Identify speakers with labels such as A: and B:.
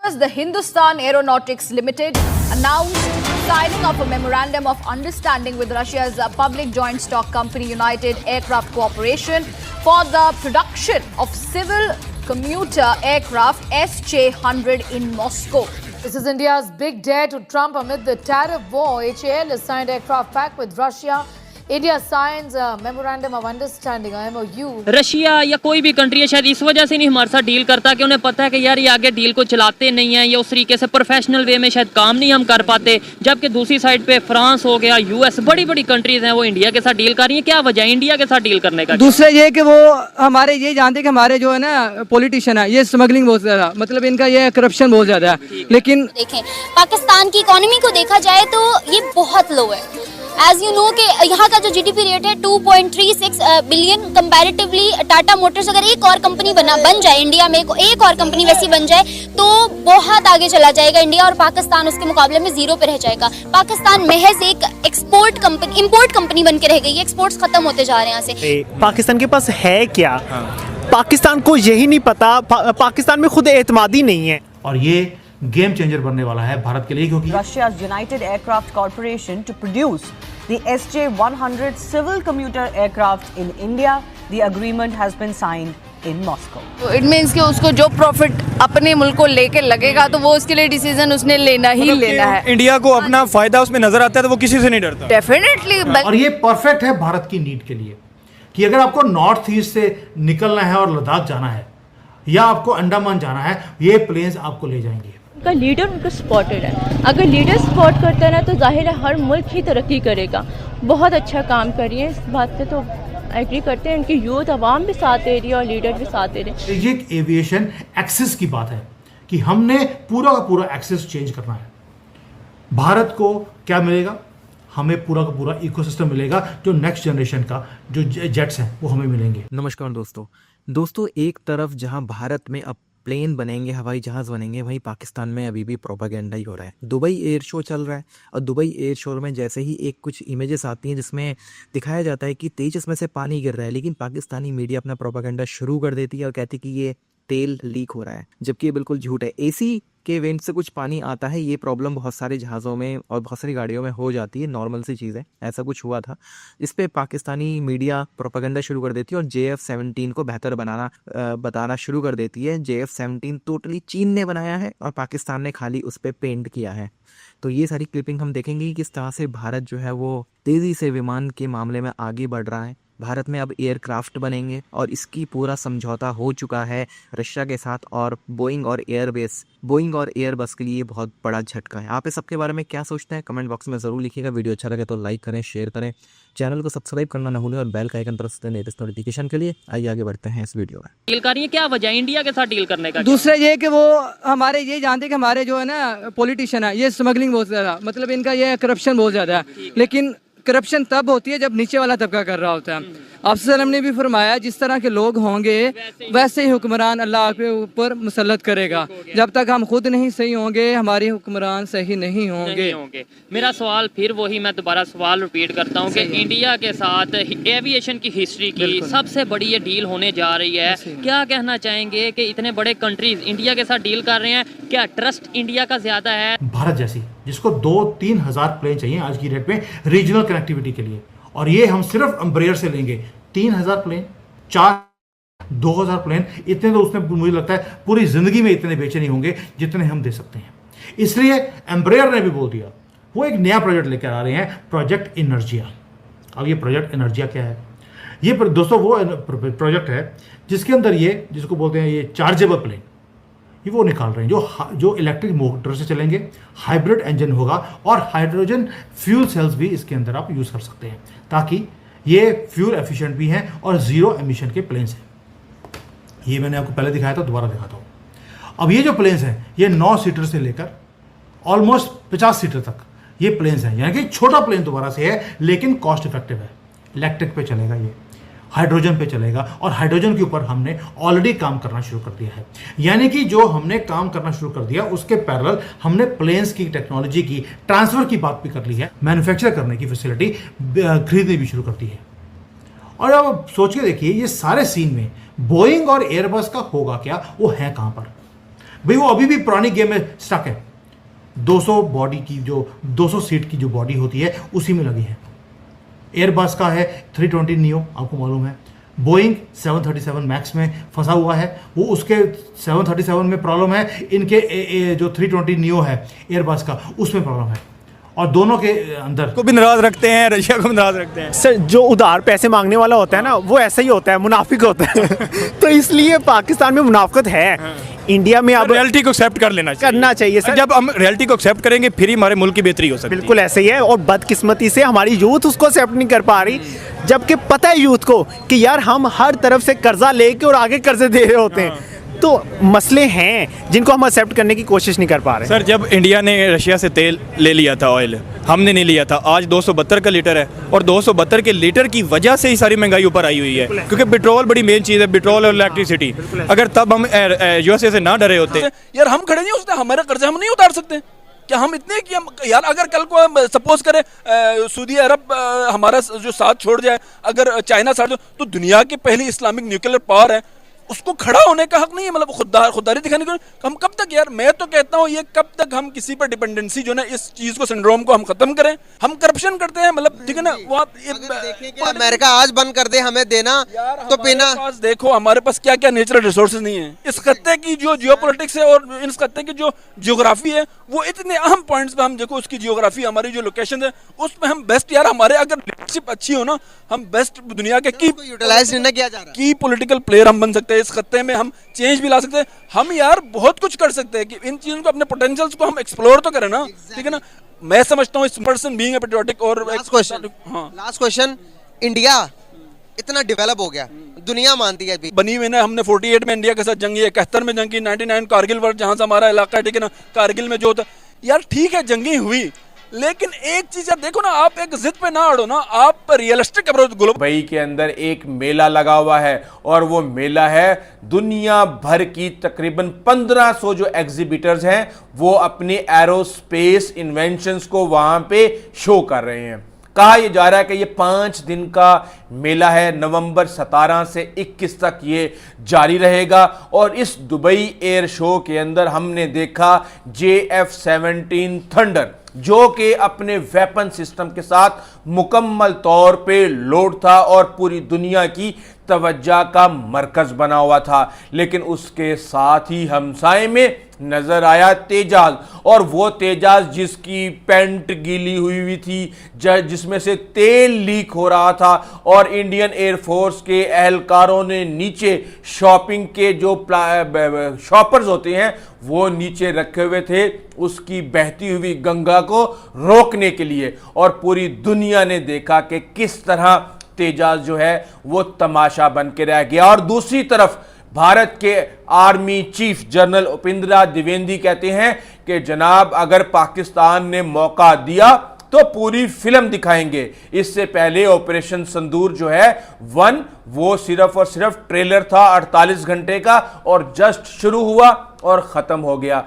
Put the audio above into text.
A: The Hindustan Aeronautics Limited announced signing of a memorandum of understanding with Russia's public joint stock company United Aircraft Corporation for the production of civil commuter aircraft SJ-100 in Moscow.
B: This is India's big dare to Trump amid the tariff war. HAL has signed aircraft pact with Russia. India signs a memorandum of understanding, MOU.
C: Russia या कोई भी country है शायद इस वजह से नहीं हमारे साथ डील करता कि उन्हें पता है कि यार ये आगे डील को चलाते नहीं हैं या उस तरीके से प्रोफेशनल वे में शायद काम नहीं हम कर पाते, जबकि दूसरी साइड पे फ्रांस हो गया, यूएस, बड़ी बड़ी कंट्रीज हैं वो इंडिया के साथ डील कर रही हैं। क्या वजह है इंडिया के साथ डील करने का?
D: दूसरा ये कि वो हमारे ये जानते कि हमारे जो है ना पॉलिटिशियन है ये स्मगलिंग बहुत ज्यादा, मतलब इनका ये करप्शन बहुत ज्यादा है। लेकिन
E: देखें पाकिस्तान की इकोनॉमी को देखा जाए तो ये बहुत लो है। एज यू नो कि यहाँ का जो जीडीपी रेट है 2.36 बिलियन, कंपैरेटिवली टाटा मोटर्स अगर एक और कंपनी बन जाए इंडिया में, एक और कंपनी वैसी बन जाए तो बहुत आगे चला जाएगा इंडिया, और पाकिस्तान उसके मुकाबले में जीरो पे रह जाएगा। पाकिस्तान महज एक एक्सपोर्ट कंपनी, इंपोर्ट कंपनी बन के रह गई है। एक्सपोर्ट्स खत्म होते जा रहे हैं यहाँ से।
F: पाकिस्तान के पास है क्या? पाकिस्तान को यही नहीं पता, पाकिस्तान में खुद एतमादी नहीं है,
G: और ये गेम चेंजर बनने वाला है भारत के लिए, क्योंकि
H: Russia's United Aircraft Corporation to produce the SJ-100 civil commuter aircraft in India. The agreement has been signed in Moscow.
I: तो इट मीन्स कि उसको जो प्रॉफिट अपने मुल्क को लेके लगेगा तो वो उसके लिए डिसीजन उसने लेना ही लेना है।
J: इंडिया को अपना फायदा उसमें नजर आता है तो वो किसी से नहीं डरता।
I: डेफिनेटली।
G: और ये परफेक्ट है भारत की नीड के लिए कि अगर आपको नॉर्थ ईस्ट से निकलना है और लद्दाख जाना है या आपको अंडमान जाना है, ये प्लेन्स आपको ले जाएंगे।
K: उनका लीडर उनको स्पॉटेड है। अगर लीडर स्पॉट करता है ना तो जाहिर है हर मुल्क ही तरक्की करेगा। बहुत अच्छा काम करिए, इस बात पे तो एग्री करते हैं। उनकी यूथ अवाम भी साथ दे रही है और लीडर भी साथ दे रहे हैं।
G: स्ट्रेटेजिक एविएशन एक्सेस की बात है कि हमने पूरा का पूरा एक्सेस चेंज करना है। भारत को क्या मिलेगा? हमें पूरा का पूरा इकोसिस्टम मिलेगा, जो नेक्स्ट जनरेशन का जो जेट्स हैं वो हमें मिलेंगे।
L: नमस्कार दोस्तों, एक तरफ जहां भारत में अब प्लेन बनेंगे, हवाई जहाज़ बनेंगे, वहीं पाकिस्तान में अभी भी प्रोपागेंडा ही हो रहा है। दुबई एयर शो चल रहा है और दुबई एयर शो में जैसे ही एक कुछ इमेजेस आती हैं जिसमें दिखाया जाता है कि तेजस में से पानी गिर रहा है, लेकिन पाकिस्तानी मीडिया अपना प्रोपागेंडा शुरू कर देती है और कहती है कि ये तेल लीक हो रहा है, जबकि ये बिल्कुल झूठ है। एसी के वेंट से कुछ पानी आता है, ये प्रॉब्लम बहुत सारे जहाज़ों में और बहुत सारी गाड़ियों में हो जाती है, नॉर्मल सी चीज़ है। ऐसा कुछ हुआ था, इस पे पाकिस्तानी मीडिया प्रोपेगेंडा शुरू कर देती है और JF-17 को बेहतर बताना शुरू कर देती है। JF-17 टोटली चीन ने बनाया है और पाकिस्तान ने खाली उस पर पेंट किया है। तो ये सारी क्लिपिंग हम देखेंगे कि किस तरह से भारत जो है वो तेज़ी से विमान के मामले में आगे बढ़ रहा है। भारत में अब एयरक्राफ्ट बनेंगे और इसकी पूरा समझौता हो चुका है रशिया के साथ, और बोइंग और एयरबस के लिए बहुत बड़ा झटका है। आप इस सबके बारे में क्या सोचते हैं कमेंट बॉक्स में ज़रूर लिखिएगा। वीडियो अच्छा लगे तो लाइक करें, शेयर करें, चैनल को सब्सक्राइब करना न भूलें और बेल का आइकन प्रेस करें लेटेस्ट नोटिफिकेशन के लिए। आइए आगे बढ़ते हैं इस वीडियो में।
C: डील कर रही है, क्या वजह है इंडिया के साथ डील करने का?
D: दूसरा ये कि वो हमारे ये जानते कि हमारे जो है ना पॉलिटिशियन है ये स्मगलिंग बहुत ज्यादा, मतलब इनका ये करप्शन बहुत ज्यादा है। लेकिन करप्शन तब होती है जब नीचे वाला तबका कर रहा होता है। अफसर ने भी फरमाया जिस तरह के लोग होंगे वैसे ही हुक्मरान अल्लाह के ऊपर मुसल्लत करेगा। जब तक हम खुद नहीं सही होंगे हमारे हुक्मरान सही नहीं होंगे।
C: मेरा सवाल फिर वही, मैं दोबारा सवाल रिपीट करता हूँ कि इंडिया के साथ एविएशन की हिस्ट्री की सबसे बड़ी ये डील होने जा रही है। क्या कहना चाहेंगे कि इतने बड़े कंट्रीज इंडिया के साथ डील कर रहे हैं, क्या ट्रस्ट इंडिया का ज्यादा है?
G: भारत जैसी जिसको 2-3 हज़ार प्लेन चाहिए आज की डेट में रीजनल कनेक्टिविटी के लिए, और ये हम सिर्फ एम्ब्रेयर से लेंगे 3000 प्लेन, 2000 प्लेन, इतने तो उसने मुझे लगता है पूरी जिंदगी में इतने बेचे नहीं होंगे जितने हम दे सकते हैं। इसलिए एम्ब्रेयर ने भी बोल दिया, वो एक नया प्रोजेक्ट लेकर आ रहे हैं, प्रोजेक्ट एनर्जिया। अब ये प्रोजेक्ट एनर्जिया क्या है? ये दोस्तों वो प्रोजेक्ट है जिसके अंदर ये जिसको बोलते हैं ये चार्जेबल प्लेन, ये वो निकाल रहे हैं जो इलेक्ट्रिक मोटर से चलेंगे, हाइब्रिड इंजन होगा और हाइड्रोजन फ्यूल सेल्स भी इसके अंदर आप यूज़ कर सकते हैं, ताकि ये फ्यूल एफिशिएंट भी हैं और ज़ीरो एमिशन के प्लेन्स हैं। ये मैंने आपको पहले दिखाया था, दोबारा दिखाता हूँ। अब ये जो प्लेन्स हैं ये 9 सीटर से लेकर ऑलमोस्ट 50 सीटर तक ये प्लेन्स हैं, यानी कि छोटा प्लेन दोबारा से है लेकिन कॉस्ट इफेक्टिव है। इलेक्ट्रिक पे चलेगा, ये हाइड्रोजन पे चलेगा, और हाइड्रोजन के ऊपर हमने ऑलरेडी काम करना शुरू कर दिया है। यानी कि जो हमने काम करना शुरू कर दिया उसके पैरेलल हमने प्लेन्स की टेक्नोलॉजी की ट्रांसफर की बात भी कर ली है, मैन्युफैक्चर करने की फैसिलिटी खरीदनी भी शुरू कर दी है। और अब सोच के देखिए ये सारे सीन में बोइंग और एयरबस का होगा क्या, वो है कहाँ पर? भाई वो अभी भी पुरानी गेम में स्टक है। 200 बॉडी की जो 200 सीट की जो बॉडी होती है उसी में लगी है। एयरबस का है 320 नियो, आपको मालूम है। बोइंग 737 मैक्स में फंसा हुआ है, वो उसके 737 में प्रॉब्लम है, इनके जो 320 नियो है एयरबस का उसमें प्रॉब्लम है, और दोनों के अंदर
J: को भी नाराज रखते हैं, रशिया को भी नाराज रखते हैं।
F: सर जो उधार पैसे मांगने वाला होता है ना, वो ऐसा ही होता है, मुनाफिक होता है। तो इसलिए पाकिस्तान में मुनाफिकत है। इंडिया में अब
J: रियलिटी को एक्सेप्ट करना चाहिए
F: सर।
J: जब हम रियलिटी को एक्सेप्ट करेंगे फिर ही हमारे मुल्क की बेहतरी हो सकती है।
F: बिल्कुल ऐसे ही है, और बदकिस्मती से हमारी यूथ उसको एक्सेप्ट नहीं कर पा रही, जबकि पता है यूथ को कि यार हम हर तरफ से कर्जा लेके और आगे कर्जे दे रहे होते हैं। तो मसले हैं जिनको हम एक्सेप्ट करने की कोशिश नहीं कर पा रहे।
J: सर जब इंडिया ने रशिया से तेल ले लिया था, ऑयल हमने नहीं लिया था, आज 272 का लीटर है, और 272 के लीटर की वजह से ही सारी महंगाई ऊपर आई हुई है, क्योंकि पेट्रोल बड़ी मेन चीज़ है, पेट्रोल और इलेक्ट्रिसिटी। अगर तब हम यूएसए से ना डरे होते,
M: यार हम खड़े नहीं हो सकते, हमारा कर्जा हम नहीं उतार सकते क्या? हम इतने कि हम यार अगर कल को हम सपोज करें सऊदी अरब हमारा जो साथ छोड़ जाए, अगर चाइना साथ, तो दुनिया की पहली इस्लामिक न्यूक्लियर पावर है, उसको खड़ा होने का हक नहीं है, मतलब खुददारी दिखाने को। हम कब तक यार, मैं तो कहता हूँ ये कब तक हम किसी पर डिपेंडेंसी जो ना, इस चीज को, सिंड्रोम को हम खत्म करें। हम करप्शन करते हैं, मतलब ठीक है ना, वो आप
N: अमेरिका आज बंद कर दे हमें देना तो पीना।
M: पास देखो हमारे पास क्या क्या नेचुरल रिसोर्सेज नहीं है। इस खत्ते की जो जियोपॉलिटिक्स है और इस खत्ते की जो जियोग्राफी है, वो इतने अहम पॉइंट्स पे हम देखो, उसकी जियोग्राफी, हमारी जो लोकेशन है, उसमें हम बेस्ट यार, हमारे अगर लीडरशिप अच्छी हो ना, हम बेस्ट दुनिया के की
N: यूटिलाइज नहीं किया जा रहा,
M: की पॉलिटिकल प्लेयर हम बन सकते हैं। इस खत्ते में हम चेंज भी ला सकते हैं, हम यार बहुत कुछ कर सकते हैं कि इन चीजों को, अपने पोटेंशियल्स को हम एक्सप्लोर तो करें ना, ठीक है ना। मैं समझता हूँ इस पर्सन बीइंग पेट्रियोटिक। और
N: लास्ट क्वेश्चन, इंडिया इतना डेवलप हो गया, दुनिया मानती है
M: बनी हुई ना, हमने 48 में इंडिया के साथ जंग की, 71 में जंग की, 99 कारगिल वर्ड जहां से हमारा इलाका है, ठीक है ना, कारगिल में जो होता यार, ठीक है जंगी हुई, लेकिन एक चीज यार देखो ना, आप एक जिद पे ना अड़ो ना, आप रियलिस्टिक अप्रोच।
O: दुबई के अंदर एक मेला लगा हुआ है, और वो मेला है दुनिया भर की तकरीबन 1500 जो एग्जीबिटर्स हैं, वो अपने एरोस्पेस इन्वेंशंस को वहां पे शो कर रहे हैं। कहा यह जा रहा है कि ये 5 दिन का मेला है, नवंबर 17 से 21 तक ये जारी रहेगा। और इस दुबई एयर शो के अंदर हमने देखा JF-17 थंडर, जो कि अपने वेपन सिस्टम के साथ मुकम्मल तौर पे लोड था और पूरी दुनिया की तवज्जो का मरकज बना हुआ था। लेकिन उसके साथ ही हमसाये में नजर आया तेजाज, और वो तेजाज जिसकी पैंट गीली हुई थी, जिसमें से तेल लीक हो रहा था, और इंडियन एयरफोर्स के एहलकारों ने नीचे शॉपिंग के जो शॉपर्स होते हैं वो नीचे रखे हुए थे उसकी बहती हुई गंगा को रोकने के लिए। और पूरी दुनिया ने देखा कि किस तरह तेजाज जो है वो तमाशा बन के रह गया। और दूसरी तरफ भारत के army chief general Upendra Dwivedi कहते हैं कि जनाब अगर पाकिस्तान ने मौका दिया तो पूरी फिल्म दिखाएंगे। इससे पहले ऑपरेशन संदूर जो है 1 वो सिर्फ और सिर्फ ट्रेलर था 48 घंटे का, और जस्ट शुरू हुआ और खत्म हो गया।